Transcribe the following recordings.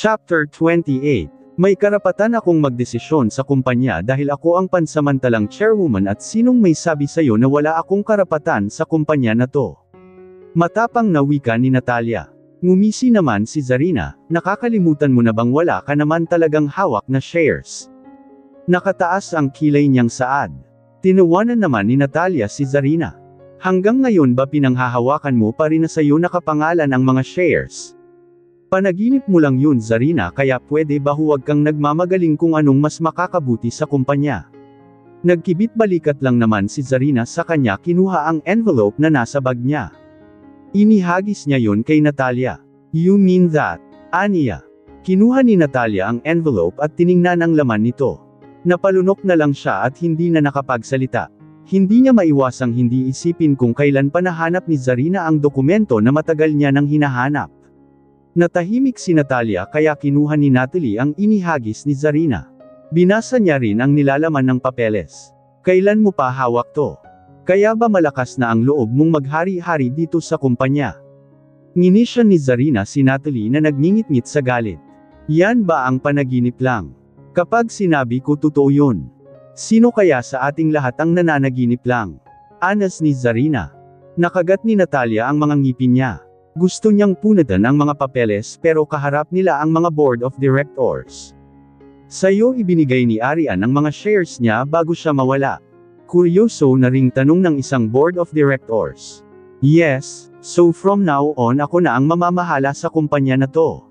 Chapter 28. May karapatan akong magdesisyon sa kumpanya dahil ako ang pansamantalang chairwoman at sinong may sabi sa'yo na wala akong karapatan sa kumpanya na to? Matapang na wika ni Natalia. Ngumisi naman si Zarina, nakakalimutan mo na bang wala ka naman talagang hawak na shares? Nakataas ang kilay niyang saad. Tinawanan naman ni Natalia si Zarina. Hanggang ngayon ba pinanghahawakan mo pa rin na sa'yo nakapangalan ang mga shares? Panaginip mo lang yun Zarina, kaya pwede ba huwag kang nagmamagaling kung anong mas makakabuti sa kumpanya? Nagkibit balikat lang naman si Zarina sa kanya, kinuha ang envelope na nasa bag niya. Inihagis niya yun kay Natalia. You mean that? Aniya. Kinuha ni Natalia ang envelope at tiningnan ang laman nito. Napalunok na lang siya at hindi na nakapagsalita. Hindi niya maiwasang hindi isipin kung kailan pa nahanap ni Zarina ang dokumento na matagal niya nang hinahanap. Natahimik si Natalia kaya kinuha ni Natalie ang inihagis ni Zarina. Binasa niya rin ang nilalaman ng papeles. Kailan mo pa hawak to? Kaya ba malakas na ang loob mong maghari-hari dito sa kumpanya? Nginisya ni Zarina si Natalie na nagngingit-ngit sa galit. Yan ba ang panaginip lang? Kapag sinabi ko totoo yun, sino kaya sa ating lahat ang nananaginip lang? Anas ni Zarina. Nakagat ni Natalia ang mga ngipin niya. Gusto niyang punatan ang mga papeles pero kaharap nila ang mga board of directors. Sa'yo ibinigay ni Arian ang mga shares niya bago siya mawala. Kuryoso na ring tanong ng isang board of directors. Yes, so from now on ako na ang mamamahala sa kumpanya na to.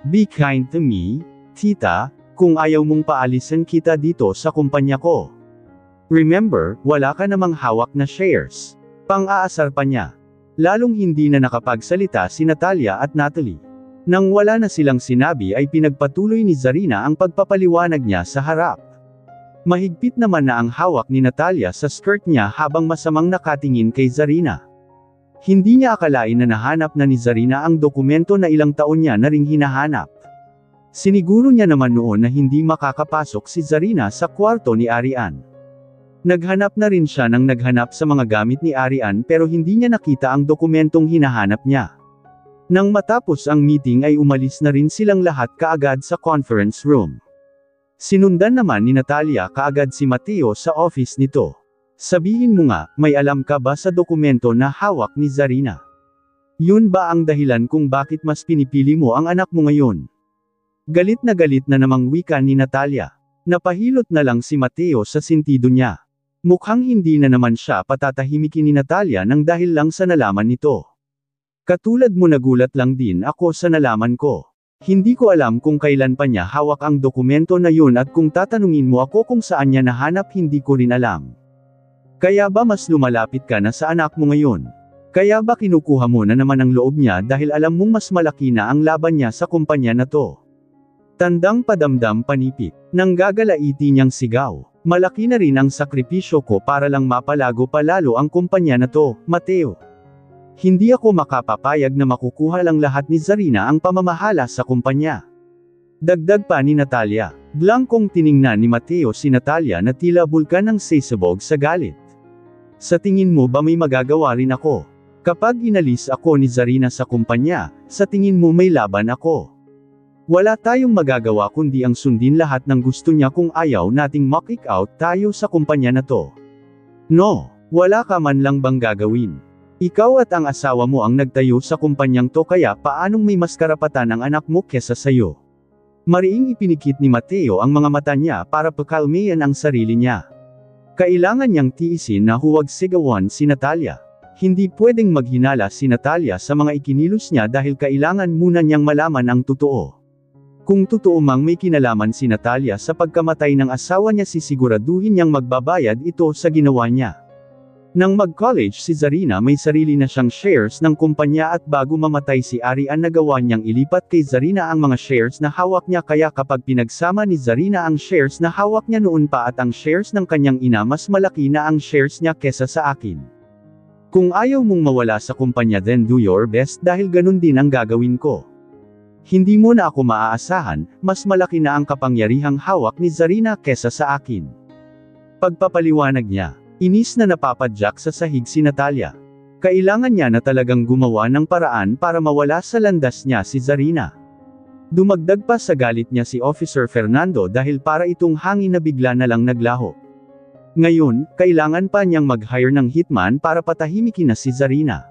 Be kind to me, tita, kung ayaw mong paalisin kita dito sa kumpanya ko. Remember, wala ka namang hawak na shares. Pang-aasar pa niya. Lalong hindi na nakapagsalita si Natalia at Natalie. Nang wala na silang sinabi ay pinagpatuloy ni Zarina ang pagpapaliwanag niya sa harap. Mahigpit naman na ang hawak ni Natalia sa skirt niya habang masamang nakatingin kay Zarina. Hindi niya akalain na nahanap na ni Zarina ang dokumento na ilang taon niya na ring hinahanap. Siniguro niya naman noon na hindi makakapasok si Zarina sa kwarto ni Arian. Naghanap na rin siya ng naghanap sa mga gamit ni Arian pero hindi niya nakita ang dokumentong hinahanap niya. Nang matapos ang meeting ay umalis na rin silang lahat kaagad sa conference room. Sinundan naman ni Natalia kaagad si Mateo sa office nito. Sabihin mo nga, may alam ka ba sa dokumento na hawak ni Zarina? Yun ba ang dahilan kung bakit mas pinipili mo ang anak mo ngayon? Galit na namang wika ni Natalia. Napahilot na lang si Mateo sa sentido niya. Mukhang hindi na naman siya patatahimikin ni Natalia nang dahil lang sa nalaman nito. Katulad mo nagulat lang din ako sa nalaman ko. Hindi ko alam kung kailan pa niya hawak ang dokumento na yun at kung tatanungin mo ako kung saan niya nahanap hindi ko rin alam. Kaya ba mas lumalapit ka na sa anak mo ngayon? Kaya ba kinukuha mo na naman ang loob niya dahil alam mong mas malaki na ang laban niya sa kumpanya na to? Tandang padamdam panipik, nang gagalaiti niyang sigaw. Malaki na rin ang sakripisyo ko para lang mapalago pa lalo ang kumpanya na to, Mateo. Hindi ako makapapayag na makukuha lang lahat ni Zarina ang pamamahala sa kumpanya. Dagdag pa ni Natalia. Blankong tiningnan ni Mateo si Natalia na tila bulkan ng sesabog sa galit. Sa tingin mo ba may magagawa rin ako? Kapag inalis ako ni Zarina sa kumpanya, sa tingin mo may laban ako? Wala tayong magagawa kundi ang sundin lahat ng gusto niya kung ayaw nating ma-kick out tayo sa kumpanya na to. No, wala ka man lang bang gagawin? Ikaw at ang asawa mo ang nagtayo sa kumpanyang to kaya paanong may mas karapatan ang anak mo kesa sayo? Mariing ipinikit ni Mateo ang mga mata niya para pakalmayan ang sarili niya. Kailangan niyang tiisin na huwag sigawan si Natalia. Hindi pwedeng maghinala si Natalia sa mga ikinilos niya dahil kailangan muna niyang malaman ang totoo. Kung totoo mang may kinalaman si Natalia sa pagkamatay ng asawa niya sisiguraduhin niyang magbabayad ito sa ginawa niya. Nang mag-college si Zarina may sarili na siyang shares ng kumpanya at bago mamatay si Arian nagawa niyang ilipat kay Zarina ang mga shares na hawak niya kaya kapag pinagsama ni Zarina ang shares na hawak niya noon pa at ang shares ng kanyang ina mas malaki na ang shares niya kesa sa akin. Kung ayaw mong mawala sa kumpanya then do your best dahil ganun din ang gagawin ko. Hindi mo na ako maaasahan, mas malaki na ang kapangyarihang hawak ni Zarina kesa sa akin. Pagpapaliwanag niya, inis na napapadyak sa sahig si Natalia. Kailangan niya na talagang gumawa ng paraan para mawala sa landas niya si Zarina. Dumagdag pa sa galit niya si Officer Fernando dahil para itong hangin na bigla na lang naglaho. Ngayon, kailangan pa niyang mag-hire ng hitman para patahimikin na si Zarina.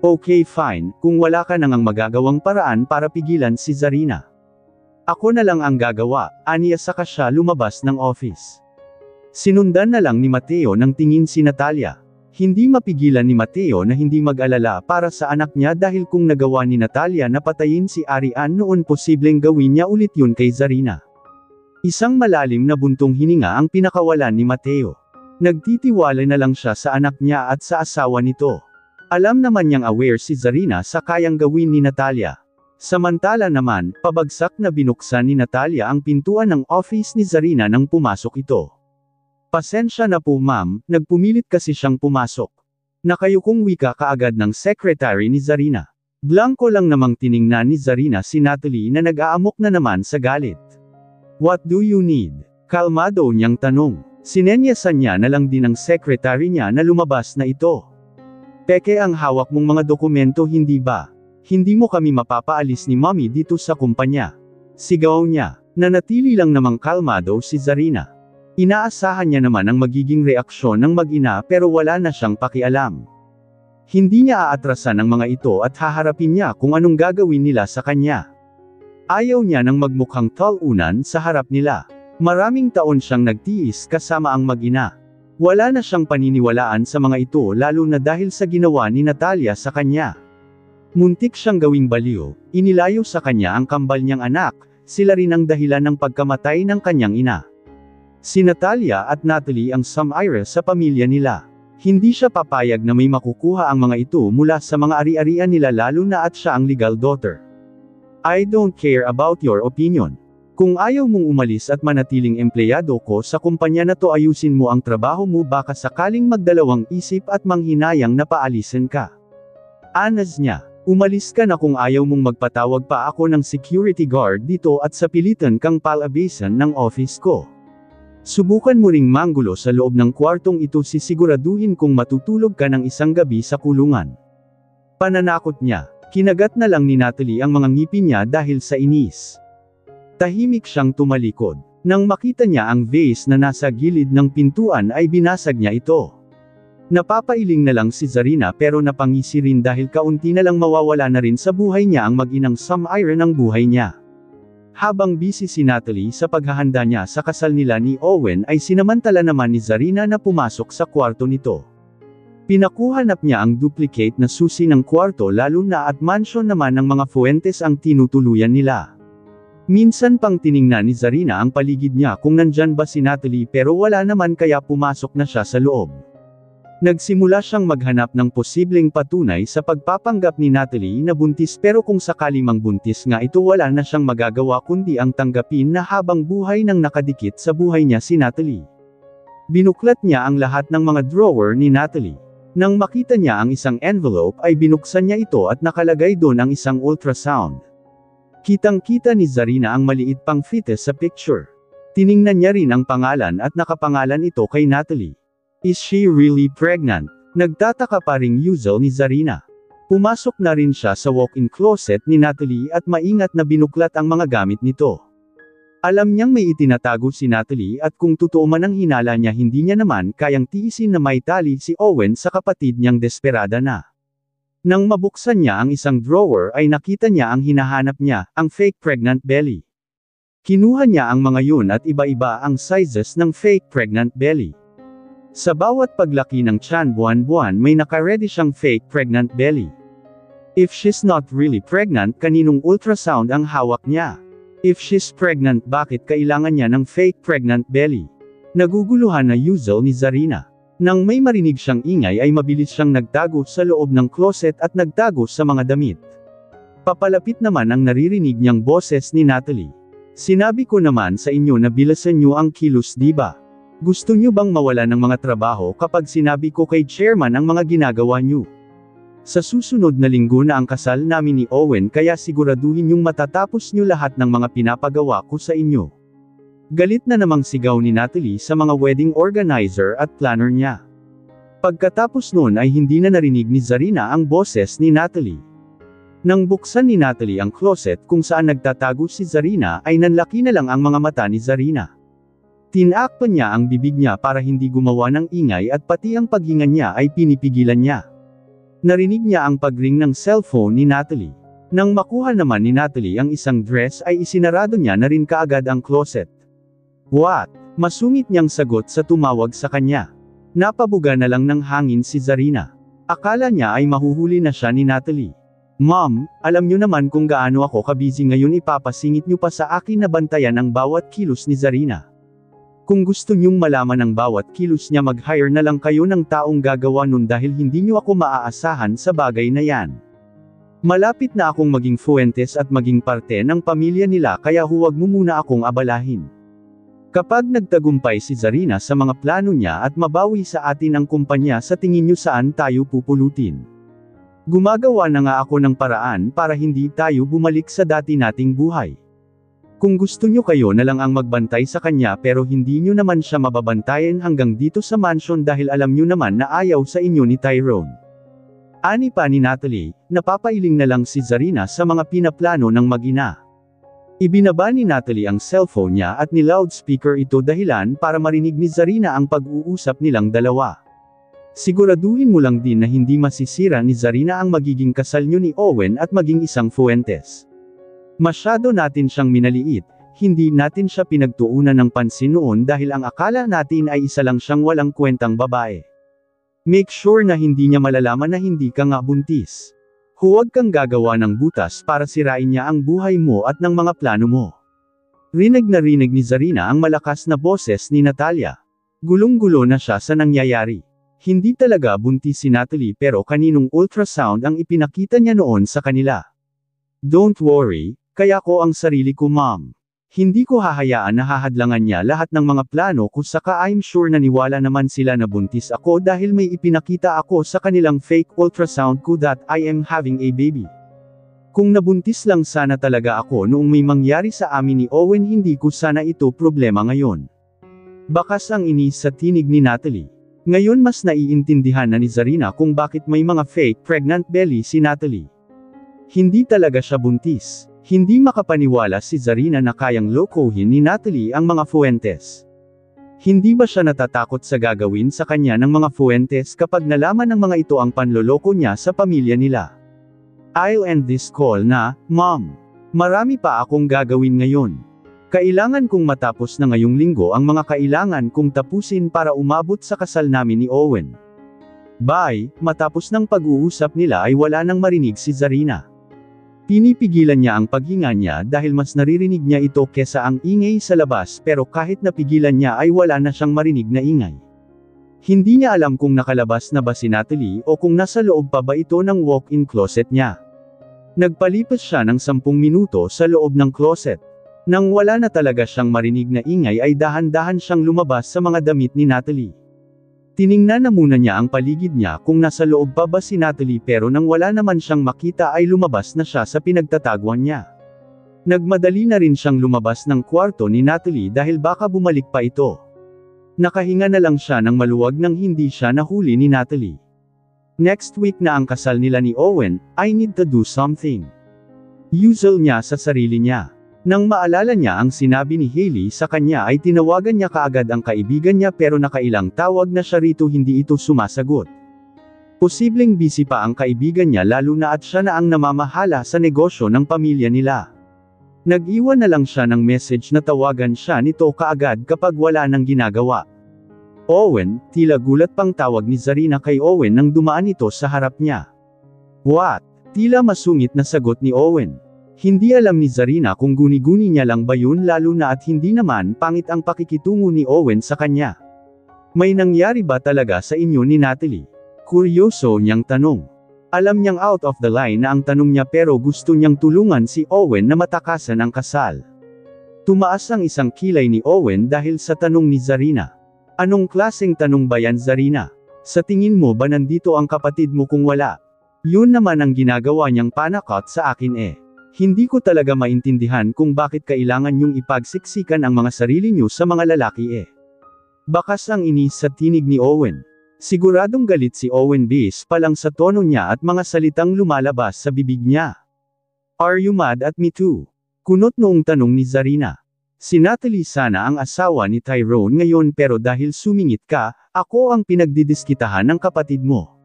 Okay fine, kung wala ka nang magagawang paraan para pigilan si Zarina. Ako na lang ang gagawa, aniya saka siya lumabas ng office. Sinundan na lang ni Mateo ng tingin si Natalia. Hindi mapigilan ni Mateo na hindi mag-alala para sa anak niya dahil kung nagawa ni Natalia na patayin si Arian noon posibleng gawin niya ulit yun kay Zarina. Isang malalim na buntong hininga ang pinakawalan ni Mateo. Nagtitiwala na lang siya sa anak niya at sa asawa nito. Alam naman niyang aware si Zarina sa kayang gawin ni Natalia. Samantala naman, pabagsak na binuksan ni Natalia ang pintuan ng office ni Zarina nang pumasok ito. Pasensya na po ma'am, nagpumilit kasi siyang pumasok. Nakayukong wika kaagad ng secretary ni Zarina. Blanco lang namang tiningnan ni Zarina si Natalie na nag-aamok na naman sa galit. What do you need? Kalmado niyang tanong. Sinenyasan niya na lang din ang secretary niya na lumabas na ito. Peke ang hawak mong mga dokumento hindi ba? Hindi mo kami mapapaalis ni mommy dito sa kumpanya. Sigaw niya. Nanatili lang namang kalmado si Zarina. Inaasahan niya naman ang magiging reaksyon ng mag-ina pero wala na siyang pakialam. Hindi niya aatrasan ang mga ito at haharapin niya kung anong gagawin nila sa kanya. Ayaw niya nang magmukhang talunan sa harap nila. Maraming taon siyang nagtiis kasama ang mag-ina. Wala na siyang paniniwalaan sa mga ito lalo na dahil sa ginawa ni Natalia sa kanya. Muntik siyang gawing baliw, inilayo sa kanya ang kambal niyang anak, sila rin ang dahilan ng pagkamatay ng kanyang ina. Si Natalia at Natalie ang sumire sa pamilya nila. Hindi siya papayag na may makukuha ang mga ito mula sa mga ari-arian nila lalo na at siya ang legal daughter. I don't care about your opinion. Kung ayaw mong umalis at manatiling empleyado ko sa kumpanya na to ayusin mo ang trabaho mo baka sakaling magdalawang isip at manghinayang na paalisin ka. Anas niya, umalis ka na kung ayaw mong magpatawag pa ako ng security guard dito at sa pilitan kang palabasan ng office ko. Subukan mo ring manggulo sa loob ng kwartong ito sisiguraduhin kung matutulog ka ng isang gabi sa kulungan. Pananakot niya, kinagat na lang ni Natalie ang mga ngipin niya dahil sa inis. Tahimik siyang tumalikod. Nang makita niya ang vase na nasa gilid ng pintuan ay binasag niya ito. Napapailing na lang si Zarina pero napangisi rin dahil kaunti na lang mawawala na rin sa buhay niya ang mag-inang sumire ng buhay niya. Habang busy si Natalie sa paghahanda niya sa kasal nila ni Owen ay sinamantala naman ni Zarina na pumasok sa kwarto nito. Pinakuhanap niya ang duplicate na susi ng kwarto lalo na at mansion naman ng mga Fuentes ang tinutuluyan nila. Minsan pang tiningnan ni Zarina ang paligid niya kung nandyan ba si Natalie pero wala naman kaya pumasok na siya sa loob. Nagsimula siyang maghanap ng posibleng patunay sa pagpapanggap ni Natalie na buntis pero kung sakali mang buntis nga ito wala na siyang magagawa kundi ang tanggapin na habang buhay nang nakadikit sa buhay niya si Natalie. Binuklat niya ang lahat ng mga drawer ni Natalie. Nang makita niya ang isang envelope ay binuksan niya ito at nakalagay doon ang isang ultrasound. Kitang-kita ni Zarina ang maliit pang fetus sa picture. Tiningnan niya rin ang pangalan at nakapangalan ito kay Natalie. Is she really pregnant? Nagtataka pa ring usual ni Zarina. Pumasok na rin siya sa walk-in closet ni Natalie at maingat na binuklat ang mga gamit nito. Alam niyang may itinatago si Natalie at kung totoo man ang hinala niya hindi niya naman kayang tiisin na may tali si Owen sa kapatid niyang desperada na. Nang mabuksan niya ang isang drawer ay nakita niya ang hinahanap niya, ang fake pregnant belly. Kinuha niya ang mga yun at iba-iba ang sizes ng fake pregnant belly. Sa bawat paglaki ng tiyan buwan-buwan may naka-ready siyang fake pregnant belly. If she's not really pregnant kaninong ultrasound ang hawak niya? If she's pregnant bakit kailangan niya ng fake pregnant belly? Naguguluhan na usual ni Zarina. Nang may marinig siyang ingay ay mabilis siyang nagtago sa loob ng closet at nagtago sa mga damit. Papalapit naman ang naririnig niyang boses ni Natalie. Sinabi ko naman sa inyo na bilasan niyo ang kilos diba? Gusto niyo bang mawala ng mga trabaho kapag sinabi ko kay chairman ang mga ginagawa niyo? Sa susunod na linggo na ang kasal namin ni Owen kaya siguraduhin niyong matatapos niyo lahat ng mga pinapagawa ko sa inyo. Galit na namang sigaw ni Natalie sa mga wedding organizer at planner niya. Pagkatapos noon ay hindi na narinig ni Zarina ang boses ni Natalie. Nang buksan ni Natalie ang closet kung saan nagtatago si Zarina ay nanlaki na lang ang mga mata ni Zarina. Tinakpan niya ang bibig niya para hindi gumawa ng ingay at pati ang paghinga niya ay pinipigilan niya. Narinig niya ang pagring ng cellphone ni Natalie. Nang makuha naman ni Natalie ang isang dress ay isinarado niya na rin kaagad ang closet. What? Masungit niyang sagot sa tumawag sa kanya. Napabuga na lang ng hangin si Zarina. Akala niya ay mahuhuli na siya ni Natalie. Mom, alam niyo naman kung gaano ako kabisi ngayon, ipapasingit niyo pa sa akin na bantayan ang bawat kilos ni Zarina. Kung gusto niyong malaman ang bawat kilos niya, mag-hire na lang kayo ng taong gagawa nun dahil hindi niyo ako maaasahan sa bagay na yan. Malapit na akong maging Fuentes at maging parte ng pamilya nila kaya huwag mo muna akong abalahin. Kapag nagtagumpay si Zarina sa mga plano niya at mabawi sa atin ang kumpanya, sa tingin niyo saan tayo pupulutin? Gumagawa na nga ako ng paraan para hindi tayo bumalik sa dati nating buhay. Kung gusto nyo, kayo na lang ang magbantay sa kanya, pero hindi nyo naman siya mababantayan hanggang dito sa mansion dahil alam nyo naman na ayaw sa inyo ni Tyrone. Ani pa ni Natalie, napapailing na lang si Zarina sa mga pinaplano ng mag-ina. Ibinaba ni Natalie ang cellphone niya at ni-loudspeaker ito dahilan para marinig ni Zarina ang pag-uusap nilang dalawa. Siguraduhin mo lang din na hindi masisira ni Zarina ang magiging kasal nyo ni Owen at maging isang Fuentes. Masyado natin siyang minaliit, hindi natin siya pinagtuunan ng pansin noon dahil ang akala natin ay isa lang siyang walang kwentang babae. Make sure na hindi niya malalaman na hindi ka nga buntis. Huwag kang gagawa ng butas para sirain niya ang buhay mo at ng mga plano mo. Rinig na rinig ni Zarina ang malakas na boses ni Natalia. Gulong-gulo na siya sa nangyayari. Hindi talaga buntis si Natalie, pero kaninong ultrasound ang ipinakita niya noon sa kanila. Don't worry. Kaya ko ang sarili ko, Mom. Hindi ko hahayaan na hahadlangan niya lahat ng mga plano ko, saka I'm sure naniwala naman sila na buntis ako dahil may ipinakita ako sa kanilang fake ultrasound ko that I am having a baby. Kung nabuntis lang sana talaga ako noong may mangyari sa amin ni Owen, hindi ko sana ito problema ngayon. Bakas ang inis sa tinig ni Natalie. Ngayon mas naiintindihan na ni Zarina kung bakit may mga fake pregnant belly si Natalie. Hindi talaga siya buntis. Hindi makapaniwala si Zarina na kayang lokohin ni Natalie ang mga Fuentes. Hindi ba siya natatakot sa gagawin sa kanya ng mga Fuentes kapag nalaman ng mga ito ang panloloko niya sa pamilya nila? I'll end this call na, Mom. Marami pa akong gagawin ngayon. Kailangan kong matapos na ngayong linggo ang mga kailangan kong tapusin para umabot sa kasal namin ni Owen. Bye. Matapos ng pag-uusap nila ay wala nang marinig si Zarina. Pinipigilan niya ang paghinga niya dahil mas naririnig niya ito kesa ang ingay sa labas, pero kahit napigilan niya ay wala na siyang marinig na ingay. Hindi niya alam kung nakalabas na ba si Natalie o kung nasa loob pa ba ito ng walk-in closet niya. Nagpalipas siya ng 10 minuto sa loob ng closet. Nang wala na talaga siyang marinig na ingay ay dahan-dahan siyang lumabas sa mga damit ni Natalie. Tiningnan na muna niya ang paligid niya kung nasa loob pa ba si Natalie, pero nang wala naman siyang makita ay lumabas na siya sa pinagtataguan niya. Nagmadali na rin siyang lumabas ng kwarto ni Natalie dahil baka bumalik pa ito. Nakahinga na lang siya ng maluwag nang hindi siya nahuli ni Natalie. Next week na ang kasal nila ni Owen, I need to do something. Usual niya sa sarili niya. Nang maalala niya ang sinabi ni Hailey sa kanya ay tinawagan niya kaagad ang kaibigan niya, pero nakailang tawag na siya rito hindi ito sumasagot. Posibleng busy pa ang kaibigan niya, lalo na at siya na ang namamahala sa negosyo ng pamilya nila. Nag-iwan na lang siya ng message na tawagan siya nito kaagad kapag wala nang ginagawa. Owen, tila gulat pang tawag ni Zarina kay Owen nang dumaan ito sa harap niya. What? Tila masungit na sagot ni Owen. Hindi alam ni Zarina kung guni-guni niya lang ba yun, lalo na at hindi naman pangit ang pakikitungo ni Owen sa kanya. May nangyari ba talaga sa inyo ni Natalie? Kuryoso niyang tanong. Alam niyang out of the line na ang tanong niya, pero gusto niyang tulungan si Owen na matakasan ang kasal. Tumaas ang isang kilay ni Owen dahil sa tanong ni Zarina. Anong klaseng tanong ba yan, Zarina? Sa tingin mo ba nandito ang kapatid mo kung wala? Yun naman ang ginagawa niyang panakot sa akin eh. Hindi ko talaga maintindihan kung bakit kailangan niyong ipagsiksikan ang mga sarili niyo sa mga lalaki eh. Bakas ang inis sa tinig ni Owen. Siguradong galit si Owen base pa lang sa tono niya at mga salitang lumalabas sa bibig niya. Are you mad at me too? Kunot noong tanong ni Zarina. Si Natalie sana ang asawa ni Tyrone ngayon pero dahil sumingit ka, ako ang pinagdidiskitahan ng kapatid mo.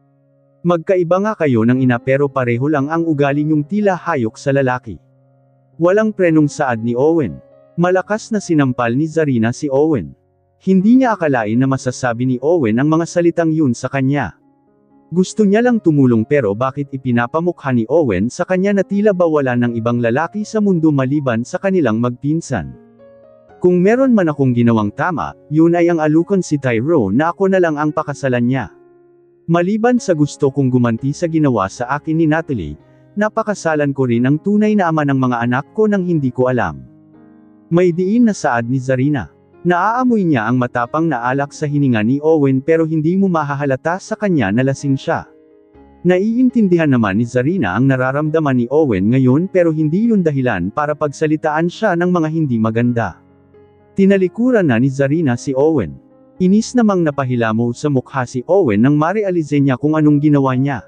Magkaiba nga kayo ng ina pero pareho lang ang ugali niyong tila hayok sa lalaki. Walang prenong saad ni Owen. Malakas na sinampal ni Zarina si Owen. Hindi niya akalain na masasabi ni Owen ang mga salitang yun sa kanya. Gusto niya lang tumulong pero bakit ipinapamukha ni Owen sa kanya na tila ba wala ng ibang lalaki sa mundo maliban sa kanilang magpinsan. Kung meron man akong ginawang tama, yun ay ang alukon si Tyrone na ako na lang ang pakasalan niya. Maliban sa gusto kong gumanti sa ginawa sa akin ni Natalie, napakasalan ko rin ang tunay na ama ng mga anak ko nang hindi ko alam. May diin na saad ni Zarina. Naaamoy niya ang matapang na alak sa hininga ni Owen pero hindi mo mahahalata sa kanya na lasing siya. Naiintindihan naman ni Zarina ang nararamdaman ni Owen ngayon pero hindi yun dahilan para pagsalitaan siya ng mga hindi maganda. Tinalikuran na ni Zarina si Owen. Inis namang napahilamo sa mukha si Owen nang marealize niya kung anong ginawa niya.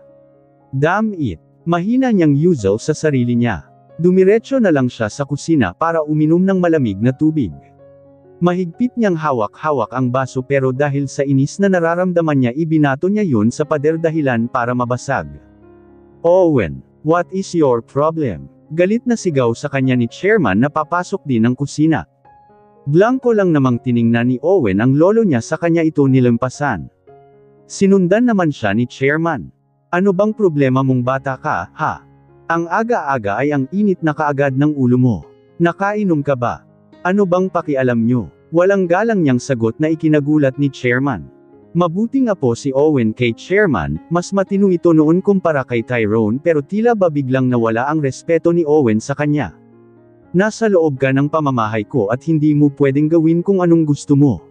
Damn it! Mahina niyang usual sa sarili niya. Dumiretso na lang siya sa kusina para uminom ng malamig na tubig. Mahigpit niyang hawak-hawak ang baso pero dahil sa inis na nararamdaman niya ibinato niya yun sa pader dahilan para mabasag. Owen, what is your problem? Galit na sigaw sa kanya ni Chairman na papasok din ng kusina. Blanko lang namang tiningnan ni Owen ang lolo niya sa kanya ito nilampasan. Sinundan naman siya ni Chairman. Ano bang problema mong bata ka, ha? Ang aga-aga ay ang init na kaagad ng ulo mo. Nakainom ka ba? Ano bang pakialam nyo? Walang galang niyang sagot na ikinagulat ni Chairman. Mabuti nga po si Owen kay Chairman, mas matino ito noon kumpara kay Tyrone pero tila ba biglang nawala ang respeto ni Owen sa kanya. Nasa loob ka ng pamamahay ko at hindi mo pwedeng gawin kung anong gusto mo.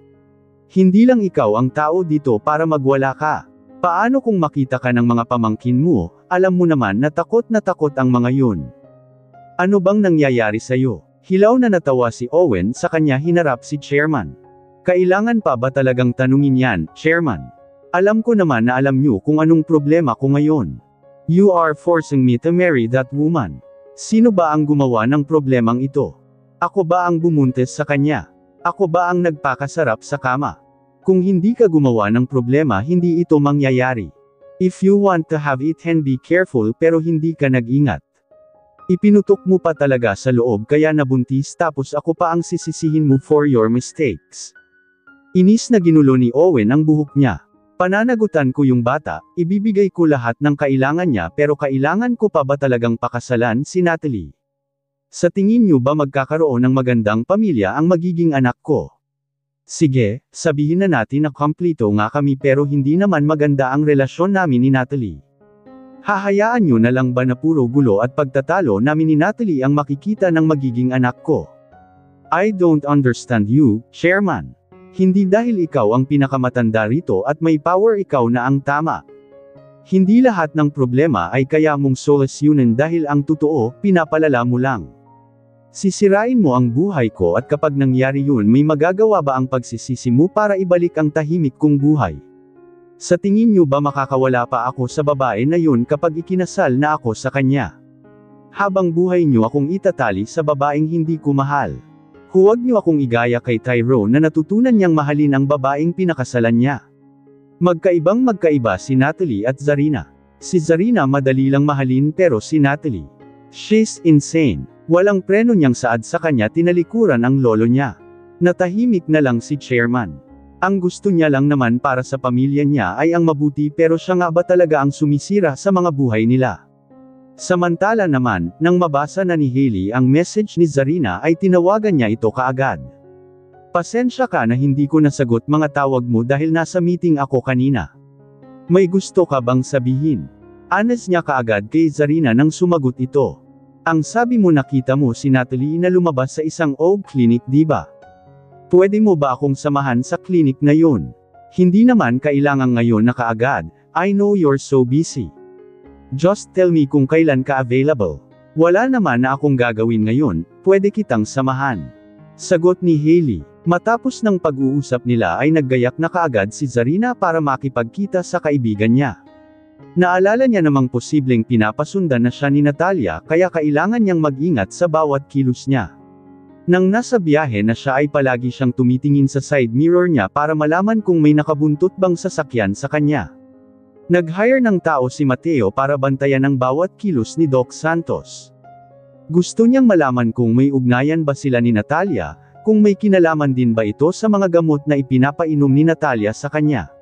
Hindi lang ikaw ang tao dito para magwala ka. Paano kung makita ka ng mga pamangkin mo, alam mo naman na takot ang mga yun. Ano bang nangyayari sa'yo? Hilaw na natawa si Owen sa kanya hinarap si Chairman. Kailangan pa ba talagang tanungin yan, Chairman? Alam ko naman na alam niyo kung anong problema ko ngayon. You are forcing me to marry that woman. Sino ba ang gumawa ng problemang ito? Ako ba ang bumuntes sa kanya? Ako ba ang nagpakasarap sa kama? Kung hindi ka gumawa ng problema hindi ito mangyayari. If you want to have it and be careful pero hindi ka nag-ingat. Ipinutok mo pa talaga sa loob kaya nabuntis tapos ako pa ang sisisihin mo for your mistakes. Inis na ginulo ni Owen ang buhok niya. Pananagutan ko yung bata, ibibigay ko lahat ng kailangan niya pero kailangan ko pa ba talagang pakasalan si Natalie? Sa tingin niyo ba magkakaroon ng magandang pamilya ang magiging anak ko? Sige, sabihin na natin na kompleto nga kami pero hindi naman maganda ang relasyon namin ni Natalie. Hahayaan niyo na lang ba na puro gulo at pagtatalo namin ni Natalie ang makikita ng magiging anak ko? I don't understand you, Chairman. Hindi dahil ikaw ang pinakamatanda rito at may power ikaw na ang tama. Hindi lahat ng problema ay kaya mong solusyonin dahil ang totoo, pinapalala mo lang. Sisirain mo ang buhay ko at kapag nangyari yun may magagawa ba ang pagsisisi mo para ibalik ang tahimik kong buhay? Sa tingin niyo ba makakawala pa ako sa babae na yun kapag ikinasal na ako sa kanya? Habang buhay niyo akong itatali sa babaeng hindi ko mahal. Huwag niyo akong igaya kay Tyrone na natutunan niyang mahalin ang babaeng pinakasalan niya. Magkaiba si Natalie at Zarina. Si Zarina madali lang mahalin pero si Natalie, she's insane. Walang preno niyang saad sa kanya tinalikuran ang lolo niya. Natahimik na lang si Chairman. Ang gusto niya lang naman para sa pamilya niya ay ang mabuti pero siya nga ba talaga ang sumisira sa mga buhay nila? Samantala naman, nang mabasa na ni Hailey ang message ni Zarina ay tinawagan niya ito kaagad. Pasensya ka na hindi ko nasagot mga tawag mo dahil nasa meeting ako kanina. May gusto ka bang sabihin? Honest niya kaagad kay Zarina nang sumagot ito. Ang sabi mo nakita mo si Natalie na lumabas sa isang OB clinic diba? Pwede mo ba akong samahan sa clinic na yun? Hindi naman kailangan ngayon na kaagad, I know you're so busy. Just tell me kung kailan ka available. Wala naman na akong gagawin ngayon, pwede kitang samahan. Sagot ni Hailey. Matapos ng pag-uusap nila ay naggayak na kaagad si Zarina para makipagkita sa kaibigan niya. Naalala niya namang posibleng pinapasundan na siya ni Natalia kaya kailangan niyang mag-ingat sa bawat kilos niya. Nang nasa biyahe na siya ay palagi siyang tumitingin sa side mirror niya para malaman kung may nakabuntot bang sasakyan sa kanya. Nag-hire ng tao si Mateo para bantayan ang bawat kilos ni Doc Santos. Gusto niyang malaman kung may ugnayan ba sila ni Natalia, kung may kinalaman din ba ito sa mga gamot na ipinapainom ni Natalia sa kanya.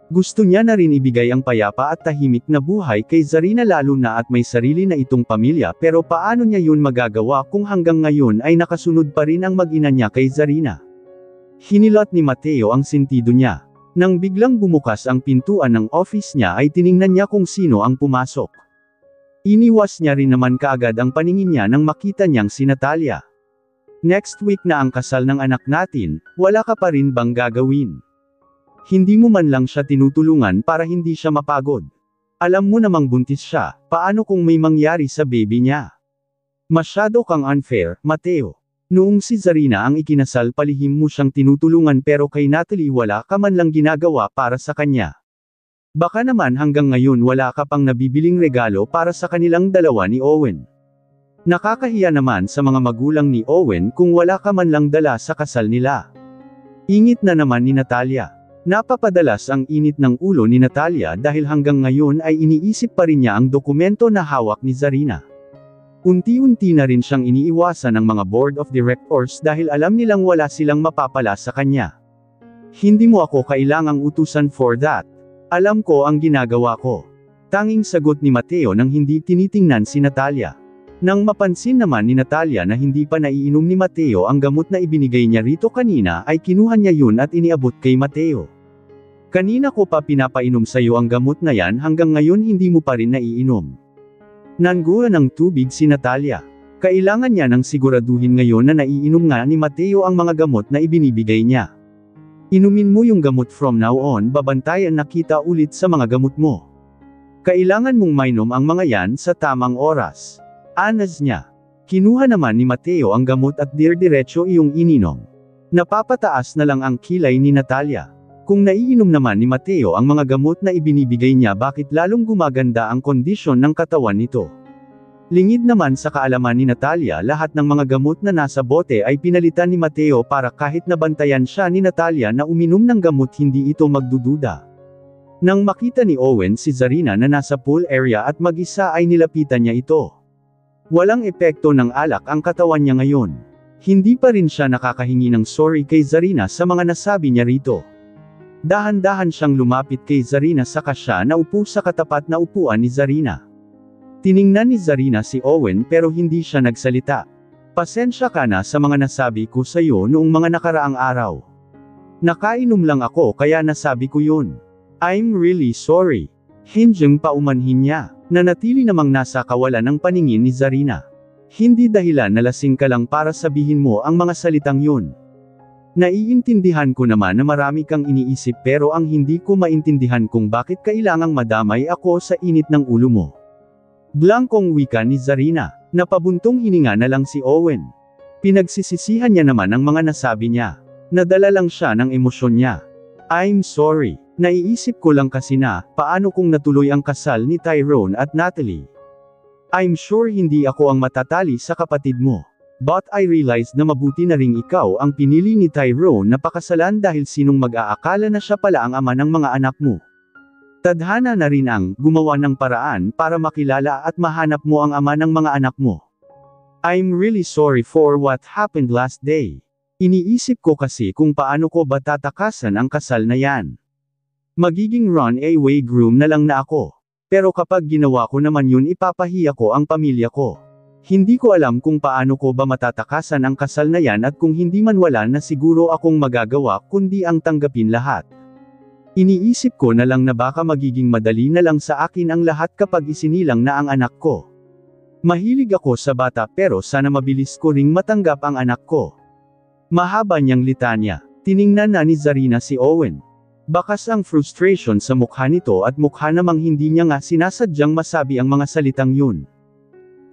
Gusto niya na rin ibigay ang payapa at tahimik na buhay kay Zarina lalo na at may sarili na itong pamilya pero paano niya yun magagawa kung hanggang ngayon ay nakasunod pa rin ang mag-ina niya kay Zarina. Hinilot ni Mateo ang sentido niya. Nang biglang bumukas ang pintuan ng office niya ay tiningnan niya kung sino ang pumasok. Iniwas niya rin naman kaagad ang paningin niya nang makita niyang si Natalia. Next week na ang kasal ng anak natin, wala ka pa rin bang gagawin? Hindi mo man lang siya tinutulungan para hindi siya mapagod. Alam mo namang buntis siya, paano kung may mangyari sa baby niya? Masyado kang unfair, Mateo. Noong si Zarina ang ikinasal palihim mo siyang tinutulungan pero kay Natalie wala ka man lang ginagawa para sa kanya. Baka naman hanggang ngayon wala ka pang nabibiling regalo para sa kanilang dalawa ni Owen. Nakakahiya naman sa mga magulang ni Owen kung wala ka man lang dala sa kasal nila. Ingit na naman ni Natalia. Napapadalas ang init ng ulo ni Natalia dahil hanggang ngayon ay iniisip pa rin niya ang dokumento na hawak ni Zarina. Unti-unti na rin siyang iniiwasan ng mga board of directors dahil alam nilang wala silang mapapala sa kanya. Hindi mo ako kailangang utusan for that. Alam ko ang ginagawa ko. Tanging sagot ni Mateo nang hindi tinitingnan si Natalia. Nang mapansin naman ni Natalia na hindi pa naiinom ni Mateo ang gamot na ibinigay niya rito kanina ay kinuha niya yun at iniabot kay Mateo. Kanina ko pa pinapainom sa'yo ang gamot na yan hanggang ngayon hindi mo pa rin naiinom. Nanguha ng tubig si Natalia. Kailangan niya nang siguraduhin ngayon na naiinom nga ni Mateo ang mga gamot na ibinibigay niya. Inumin mo yung gamot from now on, babantayan na kita ulit sa mga gamot mo. Kailangan mong mainom ang mga yan sa tamang oras. Anas niya. Kinuha naman ni Mateo ang gamot at dir-diretso iyong ininom. Napapataas na lang ang kilay ni Natalia. Kung naiinom naman ni Mateo ang mga gamot na ibinibigay niya bakit lalong gumaganda ang kondisyon ng katawan nito. Lingid naman sa kaalaman ni Natalia lahat ng mga gamot na nasa bote ay pinalitan ni Mateo para kahit nabantayan siya ni Natalia na uminom ng gamot hindi ito magdududa. Nang makita ni Owen si Zarina na nasa pool area at mag-isa ay nilapitan niya ito. Walang epekto ng alak ang katawan niya ngayon. Hindi pa rin siya nakakahingi ng sorry kay Zarina sa mga nasabi niya rito. Dahan-dahan siyang lumapit kay Zarina saka siya naupo sa katapat na upuan ni Zarina. Tiningnan ni Zarina si Owen pero hindi siya nagsalita. Pasensya ka na sa mga nasabi ko sa iyo noong mga nakaraang araw. Nakainom lang ako kaya nasabi ko yun. I'm really sorry. Hindyang paumanhin niya. Nanatili namang nasa kawalan ng paningin ni Zarina. Hindi dahilan na lasing ka lang para sabihin mo ang mga salitang yun. Naiintindihan ko naman na marami kang iniisip pero ang hindi ko maintindihan kung bakit kailangang madamay ako sa init ng ulo mo. Blankong wika ni Zarina. Napabuntong hininga na lang si Owen. Pinagsisisihan niya naman ang mga nasabi niya. Nadala lang siya ng emosyon niya. I'm sorry. Naiisip ko lang kasi na, paano kung natuloy ang kasal ni Tyrone at Natalie? I'm sure hindi ako ang matatali sa kapatid mo. But I realized na mabuti na ring ikaw ang pinili ni Tyrone na pakasalan dahil sinong mag-aakala na siya pala ang ama ng mga anak mo. Tadhana na rin ang gumawa ng paraan para makilala at mahanap mo ang ama ng mga anak mo. I'm really sorry for what happened last day. Iniisip ko kasi kung paano ko ba tatakasan ang kasal na yan. Magiging runaway groom na lang na ako. Pero kapag ginawa ko naman yun ipapahiya ko ang pamilya ko. Hindi ko alam kung paano ko ba matatakasan ang kasal na yan at kung hindi man wala na siguro akong magagawa kundi ang tanggapin lahat. Iniisip ko na lang na baka magiging madali na lang sa akin ang lahat kapag isinilang na ang anak ko. Mahilig ako sa bata pero sana mabilis ko ring matanggap ang anak ko. Mahaba niyang litanya. Tiningnan na ni Zarina si Owen. Bakas ang frustration sa mukha nito at mukha namang hindi niya nga sinasadyang masabi ang mga salitang yun.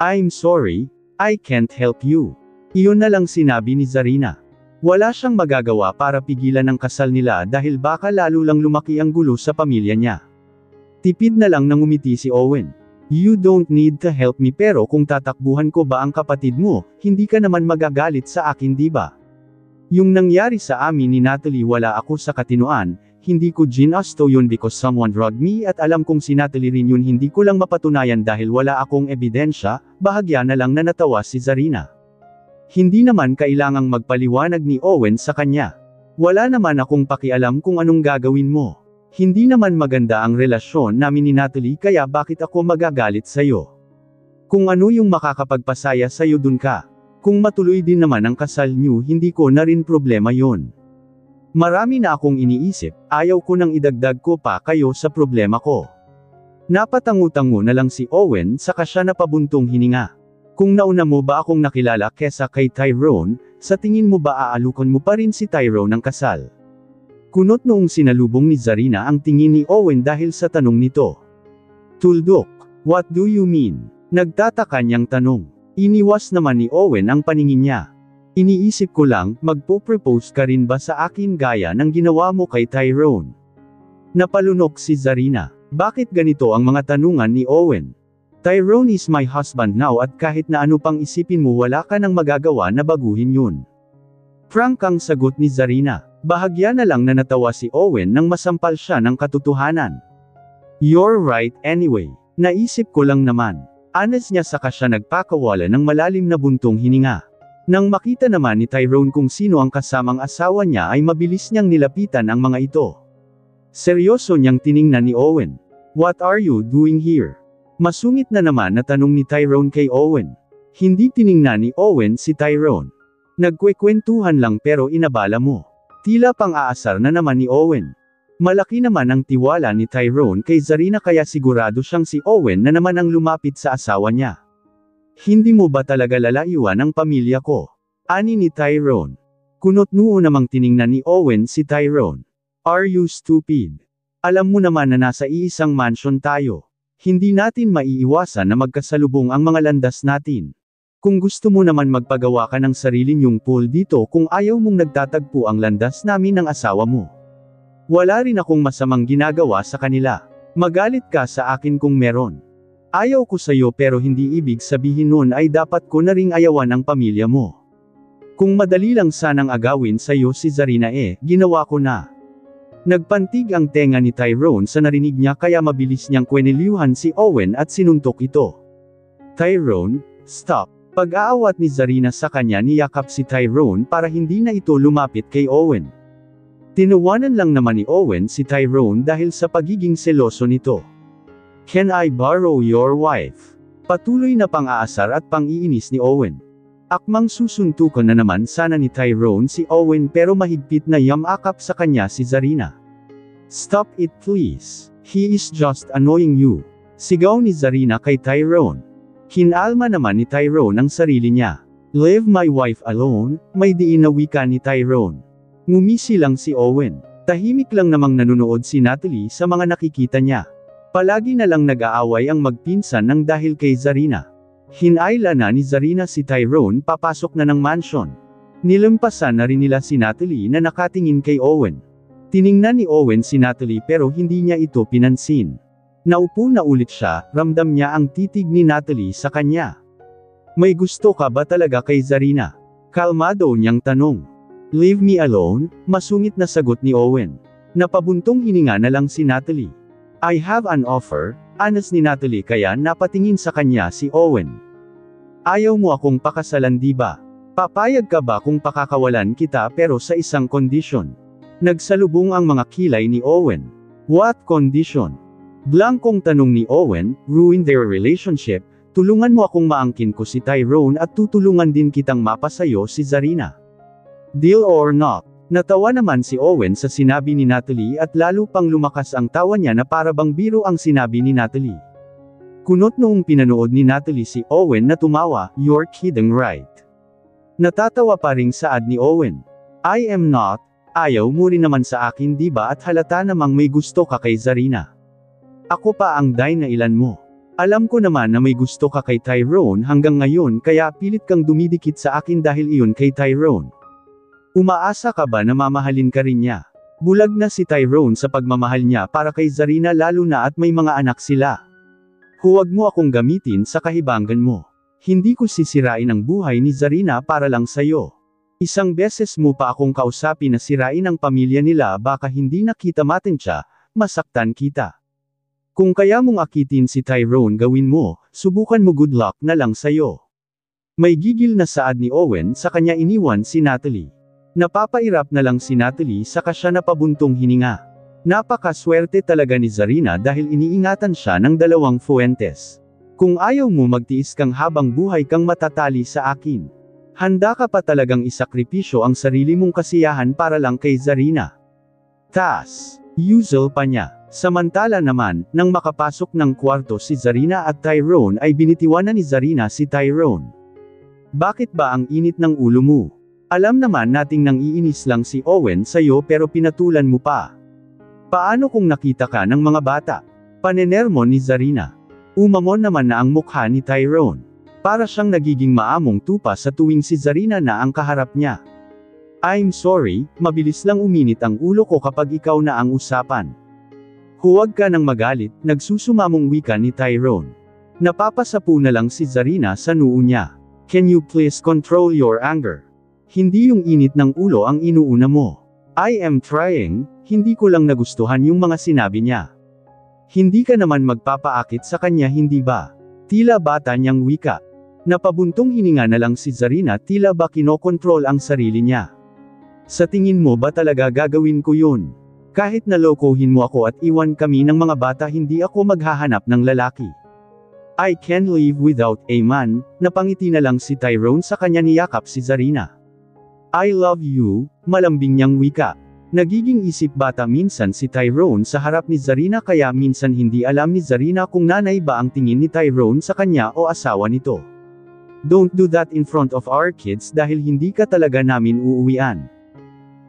I'm sorry, I can't help you. Iyon na lang sinabi ni Zarina. Wala siyang magagawa para pigilan ang kasal nila dahil baka lalo lang lumaki ang gulo sa pamilya niya. Tipid na lang nang umiti si Owen. You don't need to help me pero kung tatakbuhan ko ba ang kapatid mo, hindi ka naman magagalit sa akin di ba? Yung nangyari sa amin ni Natalie wala ako sa katinuan, hindi ko ginasto yun because someone drugged me at alam kong si Natalie rin yun hindi ko lang mapatunayan dahil wala akong ebidensya, bahagya na lang na natawa si Zarina. Hindi naman kailangang magpaliwanag ni Owen sa kanya. Wala naman akong pakialam kung anong gagawin mo. Hindi naman maganda ang relasyon namin ni Natalie kaya bakit ako magagalit sa'yo? Kung ano yung makakapagpasaya sa'yo dun ka. Kung matuloy din naman ang kasal niyo hindi ko na rin problema yon. Marami na akong iniisip, ayaw ko nang idagdag ko pa kayo sa problema ko. Napatangu-tango na lang si Owen saka siya napabuntong hininga. Kung nauna mo ba akong nakilala kesa kay Tyrone, sa tingin mo ba aalukan mo pa rin si Tyrone ng kasal? Kunot noong sinalubong ni Zarina ang tingin ni Owen dahil sa tanong nito. Tuldok, what do you mean? Nagtataka niyang tanong. Iniwas naman ni Owen ang paningin niya. Iniisip ko lang, magpo-propose ka rin ba sa akin gaya ng ginawa mo kay Tyrone? Napalunok si Zarina. Bakit ganito ang mga tanungan ni Owen? Tyrone is my husband now at kahit na ano pang isipin mo wala ka nang magagawa na baguhin yun. Frank ang sagot ni Zarina. Bahagya na lang na natawa si Owen nang masampal siya ng katotohanan. You're right anyway. Naisip ko lang naman. Honest niya saka siya nagpakawala ng malalim na buntong hininga. Nang makita naman ni Tyrone kung sino ang kasamang asawa niya ay mabilis niyang nilapitan ang mga ito. Seryoso niyang tiningnan ni Owen. What are you doing here? Masungit na naman na tanong ni Tyrone kay Owen. Hindi tiningnan ni Owen si Tyrone. Nagkwekwentuhan lang pero inabala mo. Tila pang-aasar na naman ni Owen. Malaki naman ang tiwala ni Tyrone kay Zarina kaya sigurado siyang si Owen na naman ang lumapit sa asawa niya. Hindi mo ba talaga lalayuan ang pamilya ko? Ani ni Tyrone. Kunot noo namang tiningnan ni Owen si Tyrone. Are you stupid? Alam mo naman na nasa iisang mansion tayo. Hindi natin maiiwasan na magkasalubong ang mga landas natin. Kung gusto mo naman magpagawa ka ng sarili niyong pool dito kung ayaw mong nagtatagpo ang landas namin ng asawa mo. Wala rin akong masamang ginagawa sa kanila. Magalit ka sa akin kung meron. Ayaw ko sa'yo pero hindi ibig sabihin nun ay dapat ko na ring ayawan ang pamilya mo. Kung madali lang sanang agawin sa'yo si Zarina ginawa ko na. Nagpantig ang tenga ni Tyrone sa narinig niya kaya mabilis niyang kwenelyuhan si Owen at sinuntok ito. Tyrone, stop. Pag-aawat ni Zarina sa kanya niyakap si Tyrone para hindi na ito lumapit kay Owen. Tinawanan lang naman ni Owen si Tyrone dahil sa pagiging seloso nito. Can I borrow your wife? Patuloy na pang-aasar at pang-iinis ni Owen. Akmang susuntukan na naman sana ni Tyrone si Owen pero mahigpit na yamakap sa kanya si Zarina. Stop it please. He is just annoying you. Sigaw ni Zarina kay Tyrone. Kinalma naman ni Tyrone ang sarili niya. Leave my wife alone, may diin na wika ni Tyrone. Ngumisi lang si Owen. Tahimik lang namang nanonood si Natalie sa mga nakikita niya. Palagi na lang nag-aaway ang magpinsan ng dahil kay Zarina. Hinayla na ni Zarina si Tyrone papasok na ng mansion. Nilampasan na rin nila si Natalie na nakatingin kay Owen. Tiningnan ni Owen si Natalie pero hindi niya ito pinansin. Naupo na ulit siya, ramdam niya ang titig ni Natalie sa kanya. May gusto ka ba talaga kay Zarina? Kalmado niyang tanong. Leave me alone, masungit na sagot ni Owen. Napabuntong hininga na lang si Natalie. I have an offer, anas ni Natalie kaya napatingin sa kanya si Owen. Ayaw mo akong pakasalan di ba? Papayag ka ba kung pakakawalan kita pero sa isang kondisyon? Nagsalubong ang mga kilay ni Owen. What condition? Blankong tanong ni Owen, ruin their relationship, tulungan mo akong maangkin ko si Tyrone at tutulungan din kitang mapasayo si Zarina. Deal or not? Natawa naman si Owen sa sinabi ni Natalie at lalo pang lumakas ang tawa niya na para bang biro ang sinabi ni Natalie. Kunot noong pinanood ni Natalie si Owen na tumawa, you're kidding right? Natatawa pa ring saad ni Owen. I am not, ayaw mo rin naman sa akin di ba at halata namang may gusto ka kay Zarina. Ako pa ang na ilan mo. Alam ko naman na may gusto ka kay Tyrone hanggang ngayon kaya pilit kang dumidikit sa akin dahil iyon kay Tyrone. Umaasa ka ba na mamahalin ka rin niya? Bulag na si Tyrone sa pagmamahal niya para kay Zarina lalo na at may mga anak sila. Huwag mo akong gamitin sa kahibangan mo. Hindi ko sisirain ang buhay ni Zarina para lang sa'yo. Isang beses mo pa akong kausapin na sirain ang pamilya nila baka hindi na kita matensya, masaktan kita. Kung kaya mong akitin si Tyrone gawin mo, subukan mo good luck na lang sa'yo. May gigil na saad ni Owen sa kanya iniwan si Natalie. Napapairap na lang si Natalie saka siya napabuntong hininga. Napakaswerte talaga ni Zarina dahil iniingatan siya ng dalawang fuentes. Kung ayaw mo magtiis kang habang buhay kang matatali sa akin. Handa ka pa talagang isakripisyo ang sarili mong kasiyahan para lang kay Zarina. Usual pa niya. Samantala naman, nang makapasok ng kwarto si Zarina at Tyrone ay binitiwan na ni Zarina si Tyrone. Bakit ba ang init ng ulo mo? Alam naman nating nang iinis lang si Owen sa'yo pero pinatulan mo pa. Paano kung nakita ka ng mga bata? Panenermo ni Zarina. Umamon naman na ang mukha ni Tyrone. Para siyang nagiging maamong tupa sa tuwing si Zarina na ang kaharap niya. I'm sorry, mabilis lang uminit ang ulo ko kapag ikaw na ang usapan. Huwag ka nang magalit, nagsusumamong wika ni Tyrone. Napapasapu na lang si Zarina sa noo niya. Can you please control your anger? Hindi yung init ng ulo ang inuuna mo. I am trying, hindi ko lang nagustuhan yung mga sinabi niya. Hindi ka naman magpapaakit sa kanya hindi ba? Tila bata niyang wika. Napabuntong hininga na lang si Zarina tila ba kinokontrol ang sarili niya. Sa tingin mo ba talaga gagawin ko yun? Kahit nalokohin mo ako at iwan kami ng mga bata hindi ako maghahanap ng lalaki. I can't live without a man, napangiti na lang si Tyrone sa kanya niyakap si Zarina. I love you, malambing niyang wika. Nagiging isip bata minsan si Tyrone sa harap ni Zarina kaya minsan hindi alam ni Zarina kung nanay ba ang tingin ni Tyrone sa kanya o asawa nito. Don't do that in front of our kids dahil hindi ka talaga namin uuwian.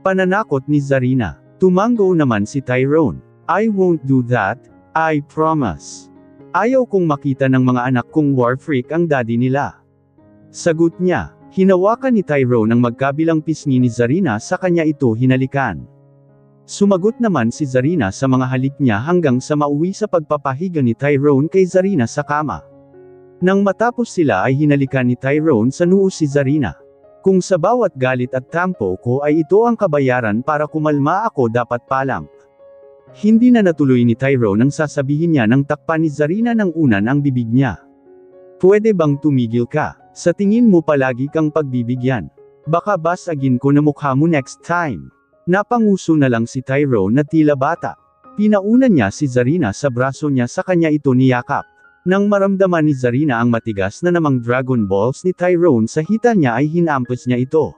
Pananakot ni Zarina. Tumango naman si Tyrone. I won't do that, I promise. Ayaw kong makita ng mga anak kong war freak ang daddy nila. Sagot niya. Hinawakan ni Tyrone ang magkabilang pisngi ni Zarina sa kanya ito hinalikan. Sumagot naman si Zarina sa mga halik niya hanggang sa mauwi sa pagpapahiga ni Tyrone kay Zarina sa kama. Nang matapos sila ay hinalikan ni Tyrone sa noo si Zarina. Kung sa bawat galit at tampo ko ay ito ang kabayaran para kumalma ako dapat palam. Hindi na natuloy ni Tyrone ang sasabihin niya nang takpan ni Zarina ng unan ang bibig niya. Pwede bang tumigil ka? Sa tingin mo palagi kang pagbibigyan. Baka basagin ko na mukha mo next time. Napanguso na lang si Tyrone na tila bata. Pinauna niya si Zarina sa braso niya sa kanya ito niyakap. Nang maramdaman ni Zarina ang matigas na namang Dragon Balls ni Tyrone sa hita niya ay hinampas niya ito.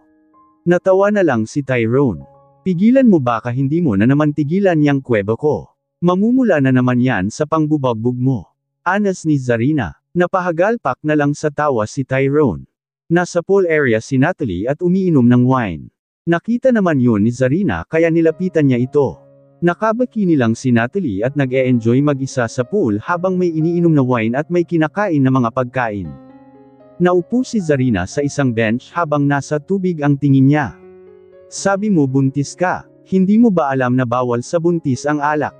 Natawa na lang si Tyrone. Pigilan mo baka hindi mo na naman tigilan yang kwebo ko. Mamumula na naman yan sa pangbubagbog mo. Anas ni Zarina. Napahagalpak na lang sa tawa si Tyrone. Nasa pool area si Natalie at umiinom ng wine. Nakita naman yun ni Zarina kaya nilapitan niya ito. Nakabikini lang si Natalie at nag-e-enjoy mag-isa sa pool habang may iniinom na wine at may kinakain na mga pagkain. Naupo si Zarina sa isang bench habang nasa tubig ang tingin niya. Sabi mo buntis ka, hindi mo ba alam na bawal sa buntis ang alak?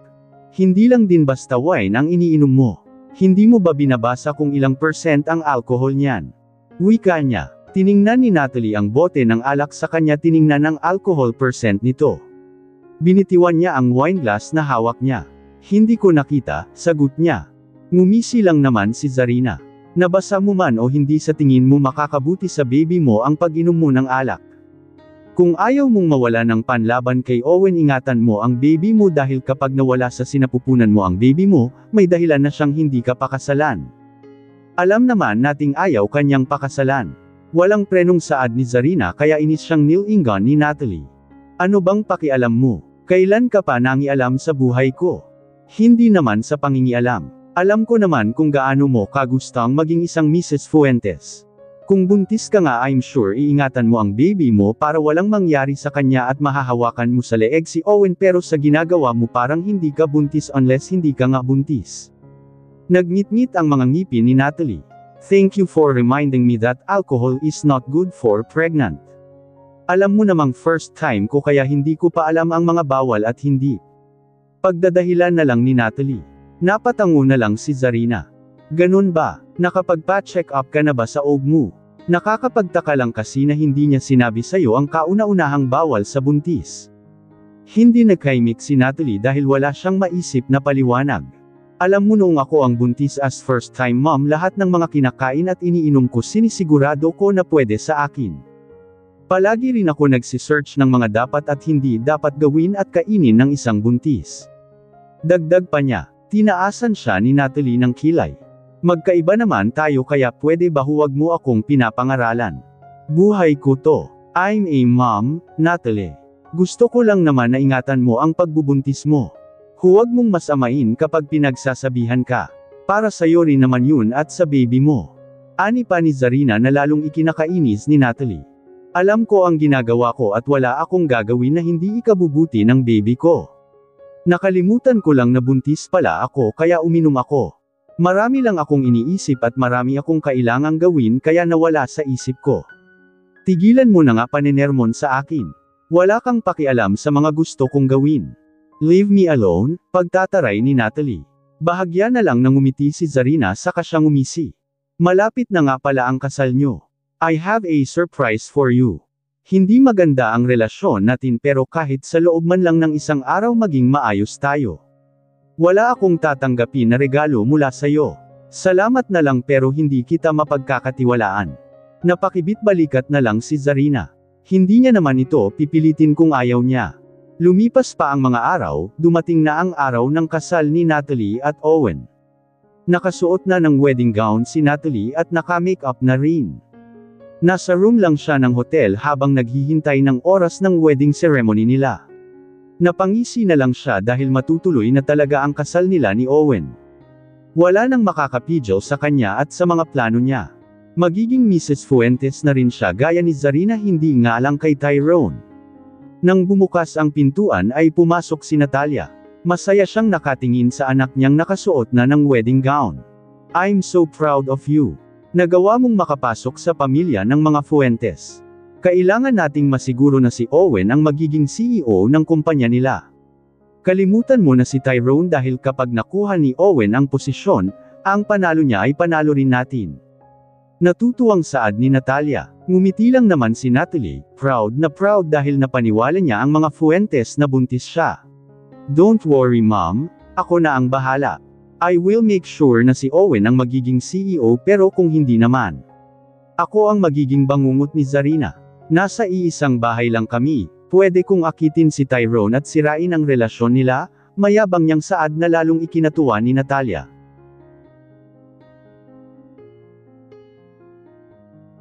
Hindi lang din basta wine ang iniinom mo. Hindi mo ba binabasa kung ilang percent ang alcohol niyan? Wika niya. Tiningnan ni Natalie ang bote ng alak sa kanya tiningnan ang alcohol percent nito. Binitiwan niya ang wine glass na hawak niya. Hindi ko nakita, sagot niya. Ngumisi lang naman si Zarina. Nabasa mo man o hindi sa tingin mo makakabuti sa baby mo ang pag-inom mo ng alak. Kung ayaw mong mawala ng panlaban kay Owen ingatan mo ang baby mo dahil kapag nawala sa sinapupunan mo ang baby mo, may dahilan na siyang hindi ka pakasalan. Alam naman nating ayaw kanyang pakasalan. Walang prenong saad ni Zarina kaya inis siyang nilingan ni Natalie. Ano bang pakialam mo? Kailan ka pa nangialam sa buhay ko? Hindi naman sa pangingialam. Alam ko naman kung gaano mo kagustang maging isang Mrs. Fuentes. Kung buntis ka nga I'm sure iingatan mo ang baby mo para walang mangyari sa kanya at mahahawakan mo sa leeg si Owen pero sa ginagawa mo parang hindi ka buntis unless hindi ka nga buntis. Nagngit-ngit ang mga ngipin ni Natalie. Thank you for reminding me that alcohol is not good for pregnant. Alam mo namang first time ko kaya hindi ko pa alam ang mga bawal at hindi. Pagdadahilan na lang ni Natalie. Napatango na lang si Zarina. Ganun ba? Nakapagpa-check up ka na ba sa OB mo? Nakakapagtaka lang kasi na hindi niya sinabi sa'yo ang kauna-unahang bawal sa buntis. Hindi nagkaimik si Natalie dahil wala siyang maisip na paliwanag. Alam mo noong ako ang buntis as first time mom lahat ng mga kinakain at iniinom ko sinisigurado ko na pwede sa akin. Palagi rin ako nagsisearch ng mga dapat at hindi dapat gawin at kainin ng isang buntis. Dagdag pa niya, tinaasan siya ni Natalie ng kilay. Magkaiba naman tayo kaya pwede ba huwag mo akong pinapangaralan? Buhay ko to. I'm a mom, Natalie. Gusto ko lang naman na ingatan mo ang pagbubuntis mo. Huwag mong masamain kapag pinagsasabihan ka. Para sa'yo rin naman yun at sa baby mo. Ani pa ni Zarina na lalong ikinakainis ni Natalie. Alam ko ang ginagawa ko at wala akong gagawin na hindi ikabubuti ng baby ko. Nakalimutan ko lang na buntis pala ako kaya uminom ako. Marami lang akong iniisip at marami akong kailangang gawin kaya nawala sa isip ko. Tigilan mo na nga panenermon sa akin. Wala kang pakialam sa mga gusto kong gawin. Leave me alone, pagtataray ni Natalie. Bahagya na lang nang umiti si Zarina saka siyang umisi. Malapit na nga pala ang kasal nyo. I have a surprise for you. Hindi maganda ang relasyon natin pero kahit sa loob man lang ng isang araw maging maayos tayo. Wala akong tatanggapin na regalo mula sa'yo. Salamat na lang pero hindi kita mapagkakatiwalaan. Napakibit-balikat na lang si Zarina. Hindi niya naman ito pipilitin kung ayaw niya. Lumipas pa ang mga araw, dumating na ang araw ng kasal ni Natalie at Owen. Nakasuot na ng wedding gown si Natalie at naka-makeup na rin. Nasa room lang siya ng hotel habang naghihintay ng oras ng wedding ceremony nila. Napangisi na lang siya dahil matutuloy na talaga ang kasal nila ni Owen. Wala nang makakapidyo sa kanya at sa mga plano niya. Magiging Mrs. Fuentes na rin siya gaya ni Zarina hindi nga lang kay Tyrone. Nang bumukas ang pintuan ay pumasok si Natalia. Masaya siyang nakatingin sa anak niyang nakasuot na ng wedding gown. I'm so proud of you. Nagawa mong makapasok sa pamilya ng mga Fuentes. Kailangan nating masiguro na si Owen ang magiging CEO ng kumpanya nila. Kalimutan mo na si Tyrone dahil kapag nakuha ni Owen ang posisyon, ang panalo niya ay panalo rin natin. Natutuwang saad ni Natalia. Ngumiti lang naman si Natalie, proud na proud dahil napaniwala niya ang mga Fuentes na buntis siya. Don't worry mom, ako na ang bahala. I will make sure na si Owen ang magiging CEO pero kung hindi naman. Ako ang magiging bangungot ni Zarina. Nasa iisang bahay lang kami, pwede kong akitin si Tyrone at sirain ang relasyon nila, mayabang niyang saad na lalong ikinatuwa ni Natalia.